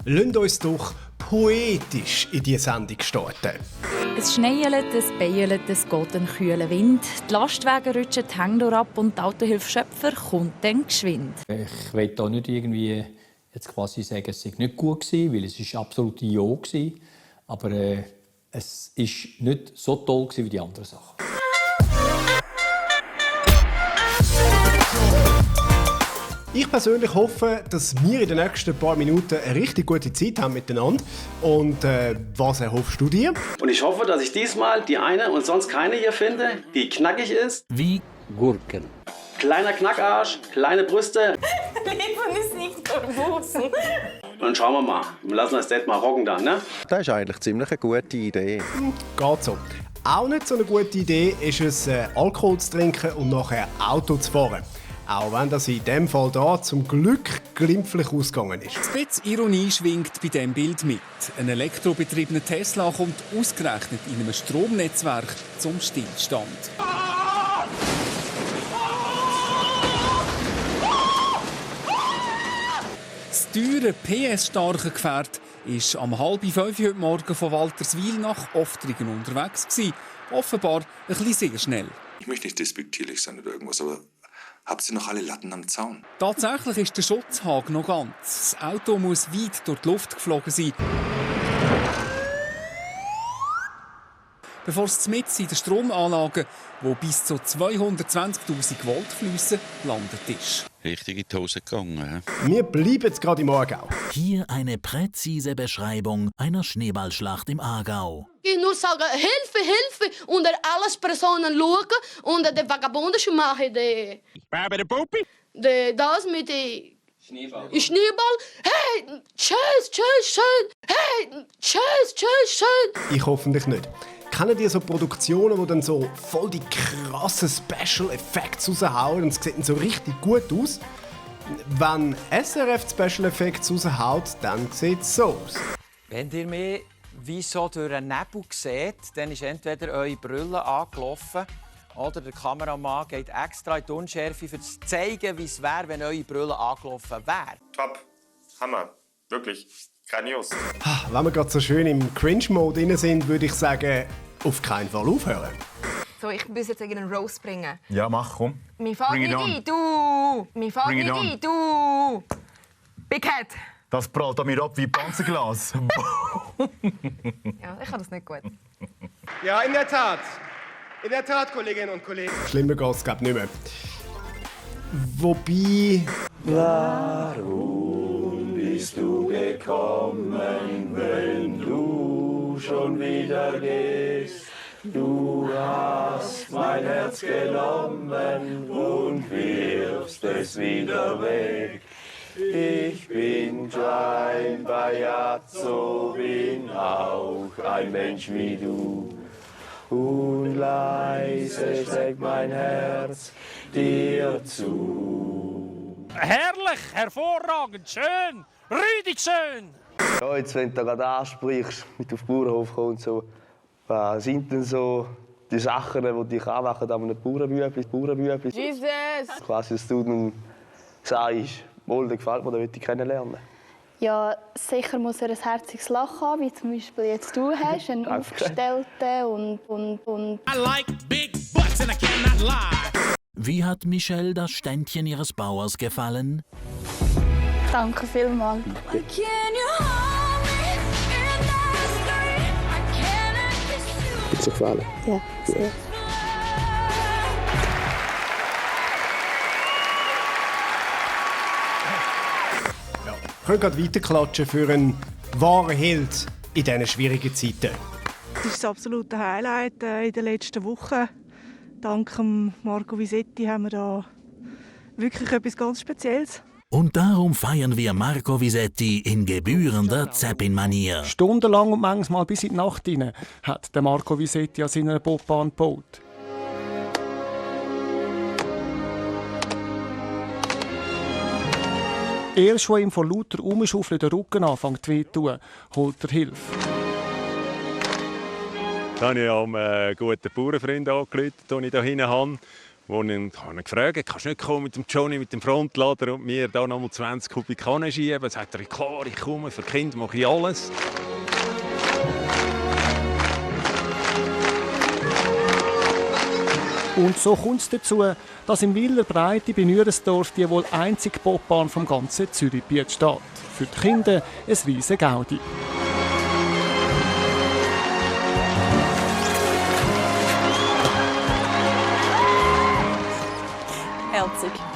lasst uns doch poetisch in diese Sendung starten. Es schneit, es beielt, es geht ein kühler Wind. Die Lastwagen rutschen die Hänge ab und die Autohilfe Schöpfer kommt dann geschwind. Ich will da nicht irgendwie jetzt quasi sagen, es sei nicht gut gewesen, weil es ist absolut Ja gewesen. Aber es ist nicht so toll gewesen wie die anderen Sachen. Ich persönlich hoffe, dass wir in den nächsten paar Minuten eine richtig gute Zeit haben miteinander. Und was erhoffst du dir? Und ich hoffe, dass ich diesmal die eine und sonst keine hier finde, die knackig ist. Wie Gurken. Kleiner Knackarsch, kleine Brüste. Leben ist nicht verboten. Und dann schauen wir mal. Wir lassen das Date mal rocken dann, ne? Das ist eigentlich ziemlich eine gute Idee. Geht so. Auch nicht so eine gute Idee ist es, Alkohol zu trinken und nachher Auto zu fahren. Auch wenn das in diesem Fall da zum Glück glimpflich ausgegangen ist. Ein bisschen Ironie schwingt bei diesem Bild mit. Ein elektrobetriebener Tesla kommt ausgerechnet in einem Stromnetzwerk zum Stillstand. Das teure PS-starke Gefährt war am 4:30 heute Morgen von Walterswil nach Oftringen unterwegs. Offenbar ein bisschen sehr schnell. Ich möchte nicht despektierlich sein oder irgendwas, aber habt ihr noch alle Latten am Zaun? Tatsächlich ist der Schutzhaken noch ganz. Das Auto muss weit durch die Luft geflogen sein, bevor es mitten in der Stromanlage, wo bis zu 220.000 Volt fließen, landet ist. Richtig in die Hose gegangen. Wir bleiben jetzt gerade im Aargau. Hier eine präzise Beschreibung einer Schneeballschlacht im Aargau. Ich nur sagen, Hilfe, Hilfe, und alles Personen schauen und der Vagabunden schon machen, das mit dem Schneeball. Hey, tschüss, tschüss, schön. Hey, tschüss, tschüss, schön. Ich hoffentlich nicht. Kennt ihr so Produktionen, die dann so voll die krassen Special Effects raushauen und es sieht dann so richtig gut aus? Wenn SRF Special Effects raushaut, dann sieht es so aus. Wenn ihr mich wie so durch einen Nebel seht, dann ist entweder eure Brille angelaufen oder der Kameramann geht extra in die Unschärfe, um zu zeigen, wie es wäre, wenn eure Brille angelaufen wäre. Top. Hammer. Wirklich. Grandios. Wenn wir gerade so schön im Cringe-Mode drin sind, würde ich sagen, auf keinen Fall aufhören. So, ich muss jetzt einen Roast bringen. Ja, mach, komm. Mir fällt nicht ein, du! Mir fällt nicht ein, du! Big Head! Das prallt an mir ab wie Panzerglas. Ja, ich kann das nicht gut. Ja, in der Tat. In der Tat, Kolleginnen und Kollegen. Schlimmer geht es, glaube ich, nicht mehr. Wobei... Warum bist du gekommen, wenn du schon wieder gehst? Du hast mein Herz genommen und wirfst es wieder weg. Ich bin klein, Bajazzo, bin auch ein Mensch wie du. Und leise steckt mein Herz dir zu. Herrlich, hervorragend, schön, rüdig schön. Ja, jetzt, wenn du da gerade ansprichst, mit auf den Bauernhof kommen und so, was sind denn so die Sachen, die dich anmachen an einem Bauernbübli? Jesus! Quasi, dass du dann sagst, wohl, der gefällt mir, den möchte ich kennenlernen. Ja, sicher muss er ein herziges Lachen haben, wie zum Beispiel jetzt du hast, einen aufgestellten und. I like big butts and I cannot lie. Wie hat Michelle das Ständchen ihres Bauers gefallen? Danke vielmals. Hat es dir gefallen? Ja, sehr. Wir können gerade weiterklatschen für einen wahren Held in diesen schwierigen Zeiten. Das ist das absolute Highlight in den letzten Wochen. Dank Marco Visetti haben wir da wirklich etwas ganz Spezielles. Und darum feiern wir Marco Visetti in gebührender Zeppin-Manier. Stundenlang und manchmal bis in die Nacht hinein hat der Marco Visetti an seiner Bobbahn gebaut. Erst, wo ihm vor lauter Umschaufeln der Rücken anfängt weh zu tun, holt er Hilfe. Dann habe ich einen guten Bauernfreund angerufen, den ich hier hinten habe. wo ich ihn gefragt habe, kannst du nicht kommen mit dem Johnny, mit dem Frontlader und mir da nochmal 20 Kubik schieben? Dann sagt er, klar, ich komme, für Kinder mache ich alles. Und so kommt es dazu, dass im Wieler Breite bei Nürensdorf die wohl einzige Bobbahn vom ganzen Zürichgebiet steht. Für die Kinder ein riesen Gaudi. Herzig.